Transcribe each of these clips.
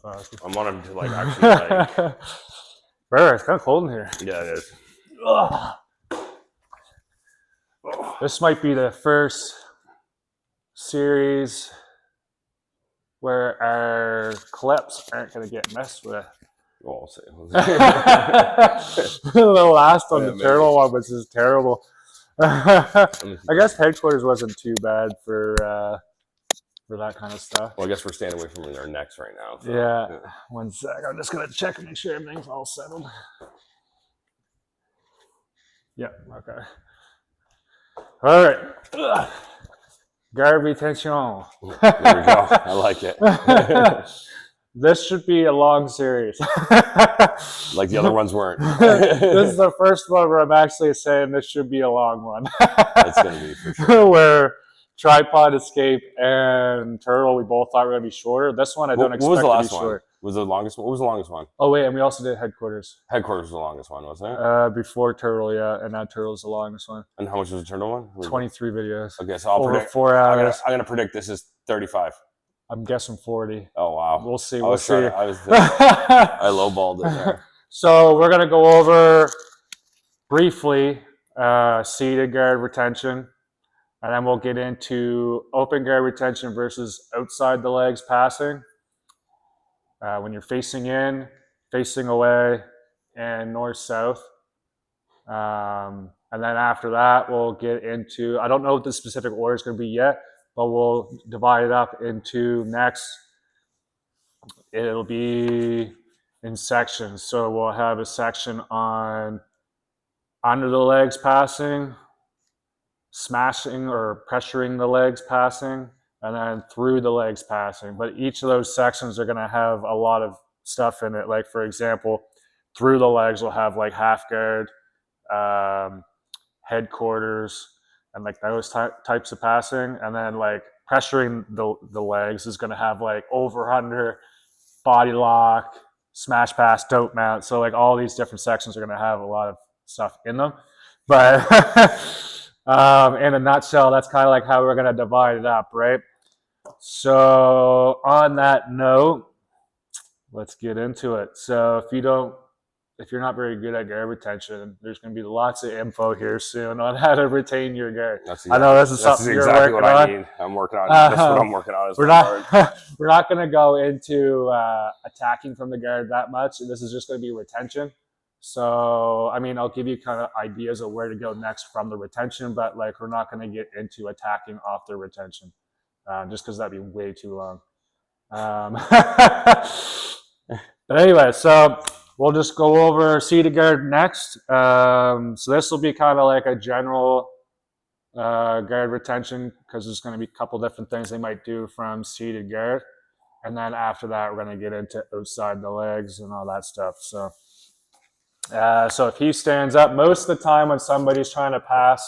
That's awesome. I want him to like actually like. It's kind of cold in here. Yeah, it is. Ugh. This might be the first series where our clips aren't going to get messed with. Well, I'll say. The last one, Yeah, the turtle one, was just terrible. I guess headquarters wasn't too bad for that kind of stuff. Well, I guess we're staying away from our necks right now. So, yeah. 1 sec. I'm just going to check and make sure everything's all settled. Yeah, okay. All right. Ugh. Garde retention. there we go. I like it. This should be a long series. Like the other ones weren't. This is the first one where I'm actually saying this should be a long one. It's going to be for sure. Where tripod, escape, and turtle, we both thought were going to be shorter. This one I don't expect to be short. Was the longest one? What was the longest one? Oh, wait, and we also did headquarters. Headquarters was the longest one, wasn't it? Before turtle, yeah, and now turtle's the longest one. And how much was the turtle one? 23 videos. Okay, so I'll over predict 4 hours. I'm going to predict this is 35. I'm guessing 40. Oh, wow. We'll see. I lowballed it there. So we're going to go over briefly seated guard retention, and then we'll get into open guard retention versus outside the legs passing. When you're facing in, facing away, and north-south. And then after that, we'll get into, I don't know what the specific order is going to be yet, but we'll divide it up into next. It'll be in sections. So we'll have a section on under the legs passing, smashing or pressuring the legs passing, and then through the legs passing. But each of those sections are going to have a lot of stuff in it. Like, for example, through the legs will have like half guard, headquarters, and like those types of passing. And then like pressuring the legs is going to have like over, under, body lock, smash pass, dope mount. So like all these different sections are going to have a lot of stuff in them. But in a nutshell, that's kind of like how we're going to divide it up, right? So on that note, let's get into it. So if you're not very good at guard retention, there's going to be lots of info here soon on how to retain your guard. I know this is something you're working on. I need. I'm working on. That's what I'm working on. We're not going to go into attacking from the guard that much. This is just going to be retention. So, I mean, I'll give you kind of ideas of where to go next from the retention, but like we're not going to get into attacking off the retention, just because that'd be way too long. But anyway, so we'll just go over seated guard next. So this will be kind of like a general guard retention, because there's going to be a couple different things they might do from seated guard. And then after that, we're going to get into outside the legs and all that stuff. So if he stands up, most of the time when somebody's trying to pass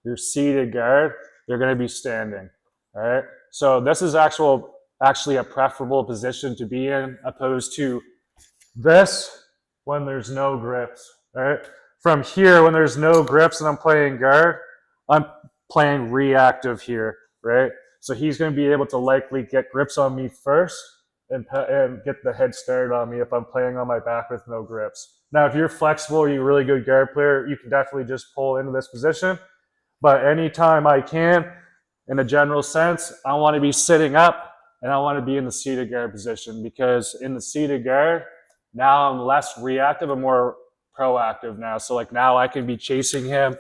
your seated guard, they're going to be standing. All right. So this is actually a preferable position to be in, opposed to this when there's no grips. All right. From here, when there's no grips and I'm playing guard, I'm playing reactive here. Right. So he's going to be able to likely get grips on me first and get the head start on me if I'm playing on my back with no grips. Now, if you're flexible, you're a really good guard player, you can definitely just pull into this position. But anytime I can, in a general sense, I want to be sitting up and I want to be in the seated guard position, because in the seated guard, now I'm less reactive and more proactive now. So like now I can be chasing him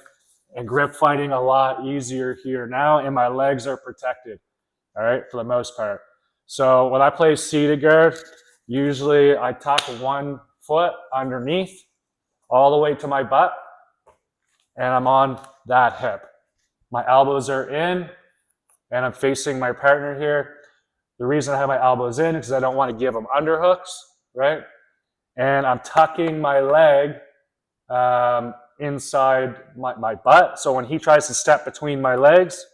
and grip fighting a lot easier here now, and my legs are protected, all right, for the most part. So when I play seated guard, usually I tuck one foot underneath all the way to my butt, and I'm on that hip. My elbows are in and I'm facing my partner here. The reason I have my elbows in is because I don't want to give them underhooks, right? And I'm tucking my leg inside my butt. So when he tries to step between my legs,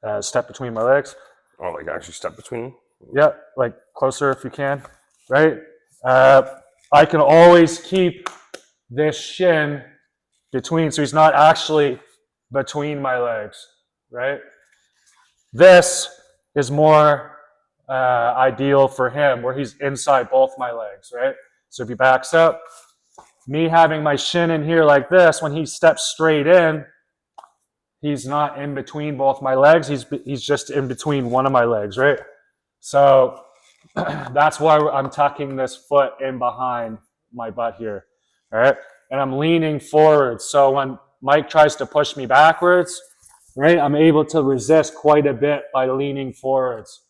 Oh, like actually step between? Yeah, like closer if you can, right? I can always keep this shin between, so he's not actually between my legs, right? This is more ideal for him, where he's inside both my legs, right? So if he backs up, me having my shin in here like this, when he steps straight in, he's not in between both my legs. He's just in between one of my legs, right? So that's why I'm tucking this foot in behind my butt here, all right? And I'm leaning forward. So when Mike tries to push me backwards, right, I'm able to resist quite a bit by leaning forwards,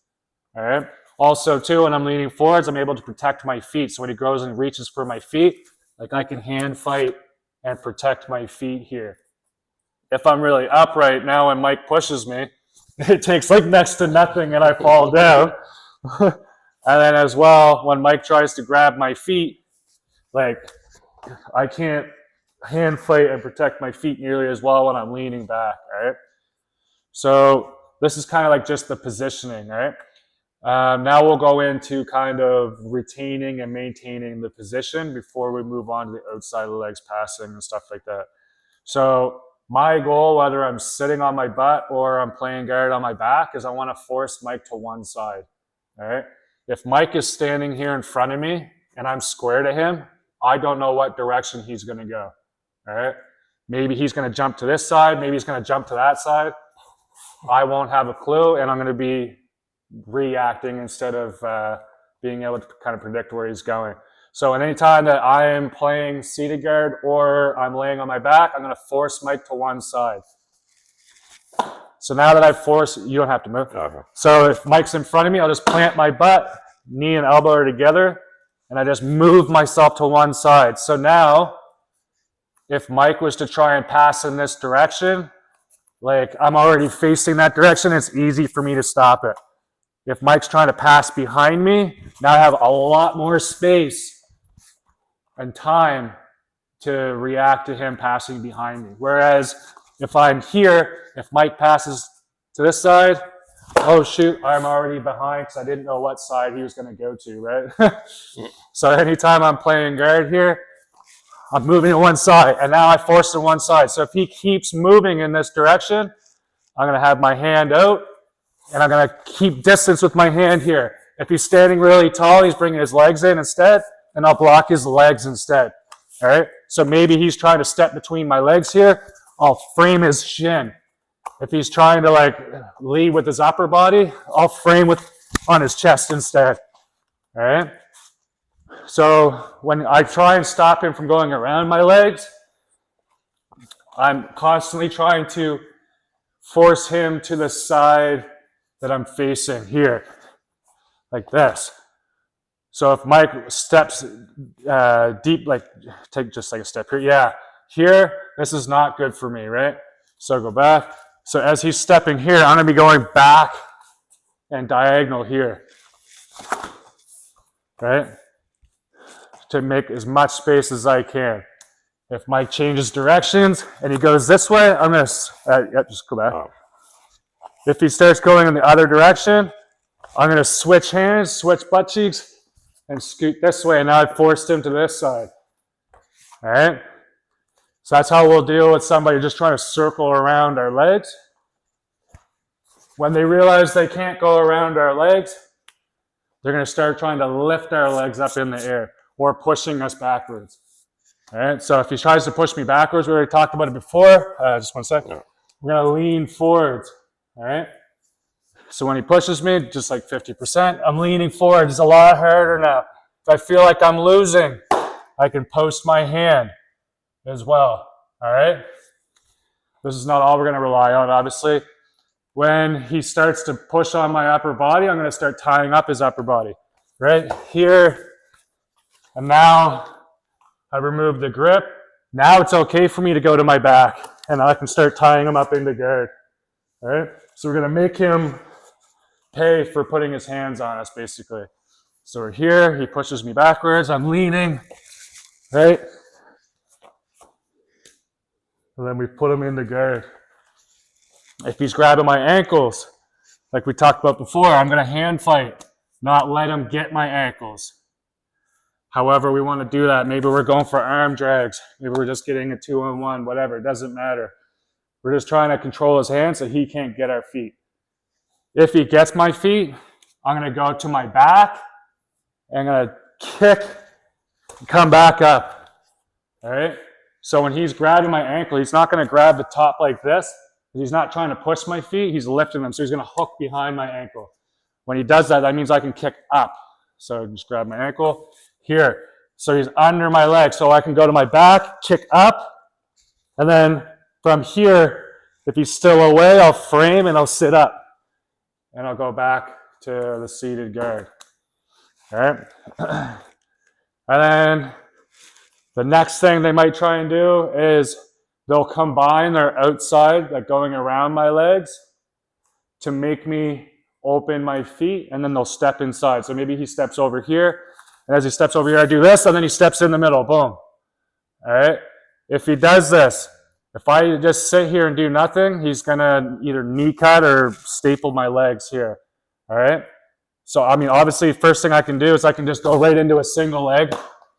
all right? Also, too, when I'm leaning forwards, I'm able to protect my feet. So when he goes and reaches for my feet, like I can hand fight and protect my feet here. If I'm really upright now when Mike pushes me, it takes like next to nothing and I fall down. And then as well, when Mike tries to grab my feet, like I can't hand fight and protect my feet nearly as well when I'm leaning back, right? So this is kind of like just the positioning, right? Now we'll go into kind of retaining and maintaining the position before we move on to the outside of the legs passing and stuff like that. So my goal, whether I'm sitting on my butt or I'm playing guard on my back, is I want to force Mike to one side, all right? If Mike is standing here in front of me and I'm square to him, I don't know what direction he's going to go, all right? Maybe he's going to jump to this side. Maybe he's going to jump to that side. I won't have a clue, and I'm going to be reacting instead of being able to kind of predict where he's going. So at any time that I am playing seated guard or I'm laying on my back, I'm going to force Mike to one side. So now that I've forced, you don't have to move. Okay. So if Mike's in front of me, I'll just plant my butt, knee and elbow are together, and I just move myself to one side. So now, if Mike was to try and pass in this direction, like I'm already facing that direction, it's easy for me to stop it. If Mike's trying to pass behind me, now I have a lot more space and time to react to him passing behind me. Whereas if I'm here, if Mike passes to this side, oh shoot, I'm already behind because I didn't know what side he was going to go to, right? So anytime I'm playing guard here, I'm moving to one side, and now I force to one side. So if he keeps moving in this direction, I'm going to have my hand out, and I'm going to keep distance with my hand here. If he's standing really tall, he's bringing his legs in instead, and I'll block his legs instead. All right? So maybe he's trying to step between my legs here. I'll frame his shin. If he's trying to like lead with his upper body, I'll frame on his chest instead. All right? So when I try and stop him from going around my legs, I'm constantly trying to force him to the side that I'm facing here, like this. So if Mike steps deep, like take just like a step here, yeah, here, this is not good for me, right? So go back. So as he's stepping here, I'm gonna be going back and diagonal here, right? To make as much space as I can. If Mike changes directions and he goes this way, I'm gonna, just go back. Oh. If he starts going in the other direction, I'm gonna switch hands, switch butt cheeks, and scoot this way, and now I've forced him to this side. All right? So that's how we'll deal with somebody just trying to circle around our legs. When they realize they can't go around our legs, they're gonna start trying to lift our legs up in the air or pushing us backwards. All right, so if he tries to push me backwards, we already talked about it before. Just one second. Yeah. We're gonna lean forwards, all right? So when he pushes me, just like 50%, I'm leaning forward. It's a lot harder now. If I feel like I'm losing, I can post my hand as well, all right? This is not all we're gonna rely on, obviously. When he starts to push on my upper body, I'm gonna start tying up his upper body, right? Here, and now I remove the grip. Now it's okay for me to go to my back, and I can start tying him up into guard, all right? So we're gonna make him pay for putting his hands on us, basically. So we're here, he pushes me backwards, I'm leaning, right? And then we put him into guard. If he's grabbing my ankles, like we talked about before, I'm gonna hand fight, not let him get my ankles. However we want to do that, maybe we're going for arm drags, maybe we're just getting a 2-on-1, whatever, it doesn't matter. We're just trying to control his hands so he can't get our feet. If he gets my feet, I'm going to go to my back. And I'm going to kick, come back up. All right? So when he's grabbing my ankle, he's not going to grab the top like this. He's not trying to push my feet. He's lifting them. So he's going to hook behind my ankle. When he does that, that means I can kick up. So just grab my ankle here. So he's under my leg. So I can go to my back, kick up. And then from here, if he's still away, I'll frame and I'll sit up. And I'll go back to the seated guard. All right? And then the next thing they might try and do is they'll combine their outside, like going around my legs, to make me open my feet, and then they'll step inside. So maybe he steps over here, and as he steps over here, I do this, and then he steps in the middle. Boom. All right? If he does this, if I just sit here and do nothing, he's going to either knee cut or staple my legs here. All right? So, I mean, obviously, first thing I can do is I can just go right into a single leg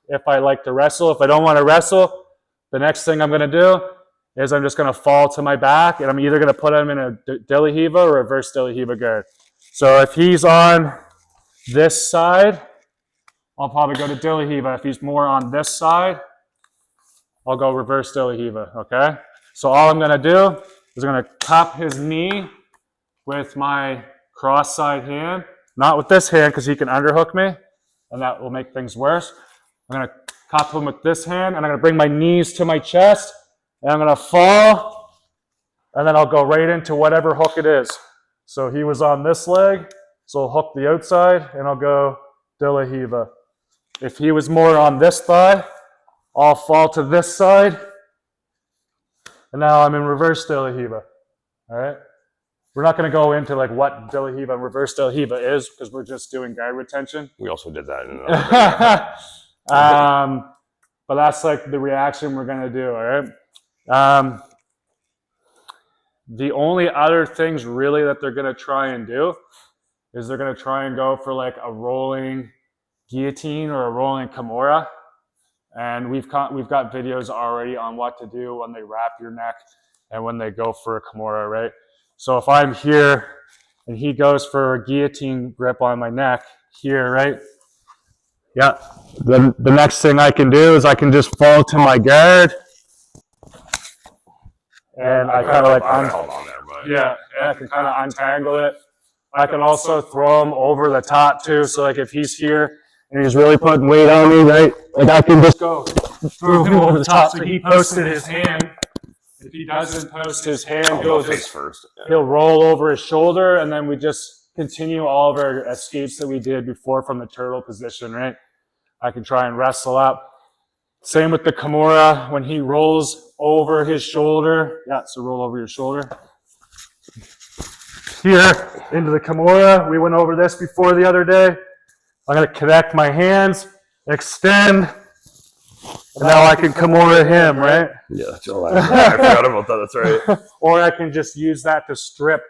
if I like to wrestle. If I don't want to wrestle, the next thing I'm going to do is I'm just going to fall to my back, and I'm either going to put him in a Dillahiva or a reverse Dillahiva guard. So if he's on this side, I'll probably go to Dillahiva. If he's more on this side, I'll go reverse Dillahiva, okay? So all I'm going to do is I'm going to cup his knee with my cross-side hand. Not with this hand because he can underhook me, and that will make things worse. I'm going to cup him with this hand, and I'm going to bring my knees to my chest, and I'm going to fall, and then I'll go right into whatever hook it is. So he was on this leg, so I'll hook the outside, and I'll go Dillahiva. If he was more on this thigh, I'll fall to this side, and now I'm in reverse Dillahiva. All right? We're not going to go into like what Dillahiva and reverse Dillahiva is because we're just doing guard retention. We also did that in another video. But that's like the reaction we're going to do, all right? The only other things really that they're going to try and do is they're going to try and go for like a rolling guillotine or a rolling Kimura. And we've got videos already on what to do when they wrap your neck and when they go for a Kimura, right? So if I'm here and he goes for a guillotine grip on my neck here, right? Yeah. The next thing I can do is I can just fall to my guard. And I kind of like on there, but yeah, I can kind of untangle it. I can also throw him over the top too. So like if he's here and he's really putting weight on me, right? Like I can just go throw him over the top. So he posted his hand. If he doesn't post his hand, he'll roll over his shoulder, and then we just continue all of our escapes that we did before from the turtle position, right? I can try and wrestle up. Same with the Kimura, when he rolls over his shoulder. Yeah, so roll over your shoulder. Here, into the Kimura. We went over this before the other day. I'm going to connect my hands, extend, and now I can Kimura him, right? Yeah, that's all I forgot about that, that's right. Or I can just use that to strip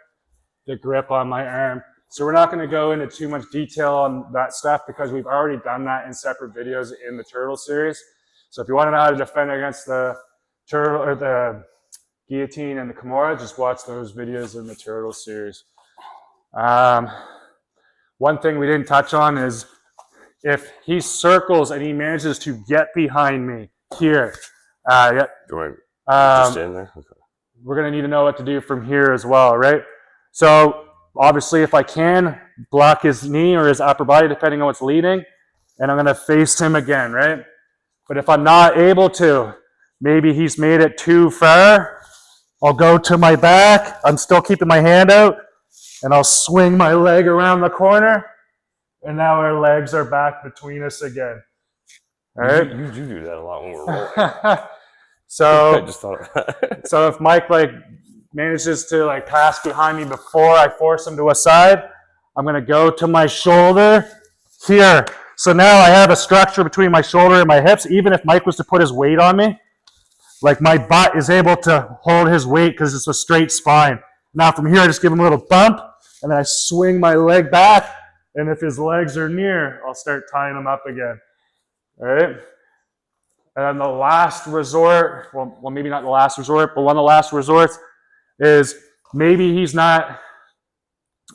the grip on my arm. So we're not going to go into too much detail on that stuff because we've already done that in separate videos in the Turtle series. So if you want to know how to defend against the turtle or the guillotine and the Kimura, just watch those videos in the Turtle series. One thing we didn't touch on is if he circles and he manages to get behind me here, yeah. Do I just stand there? Okay. We're going to need to know what to do from here as well, right? So obviously if I can, block his knee or his upper body depending on what's leading, and I'm going to face him again, right? But if I'm not able to, maybe he's made it too far, I'll go to my back, I'm still keeping my hand out, and I'll swing my leg around the corner, and now our legs are back between us again. All right? You do that a lot when we're rolling. So, I just thought of that. so if Mike like manages to like pass behind me before I force him to a side, I'm going to go to my shoulder here. So now I have a structure between my shoulder and my hips. Even if Mike was to put his weight on me, like my butt is able to hold his weight because it's a straight spine. Now from here, I just give him a little bump, and then I swing my leg back, and if his legs are near, I'll start tying him up again. All right? And then the last resort, well, maybe not the last resort, but one of the last resorts is maybe he's not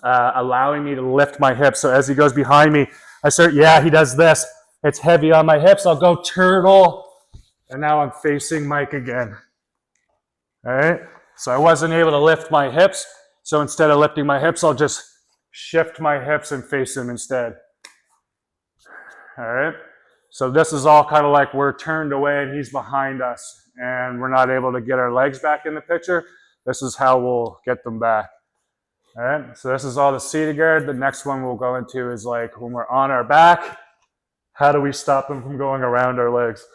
allowing me to lift my hips. So as he goes behind me, I start, yeah, he does this. It's heavy on my hips. I'll go turtle. And now I'm facing Mike again. All right. So I wasn't able to lift my hips. So instead of lifting my hips, I'll just shift my hips and face him instead. All right. So this is all kind of like we're turned away and he's behind us and we're not able to get our legs back in the picture. This is how we'll get them back. All right. So this is all the seated guard. The next one we'll go into is like when we're on our back, how do we stop them from going around our legs?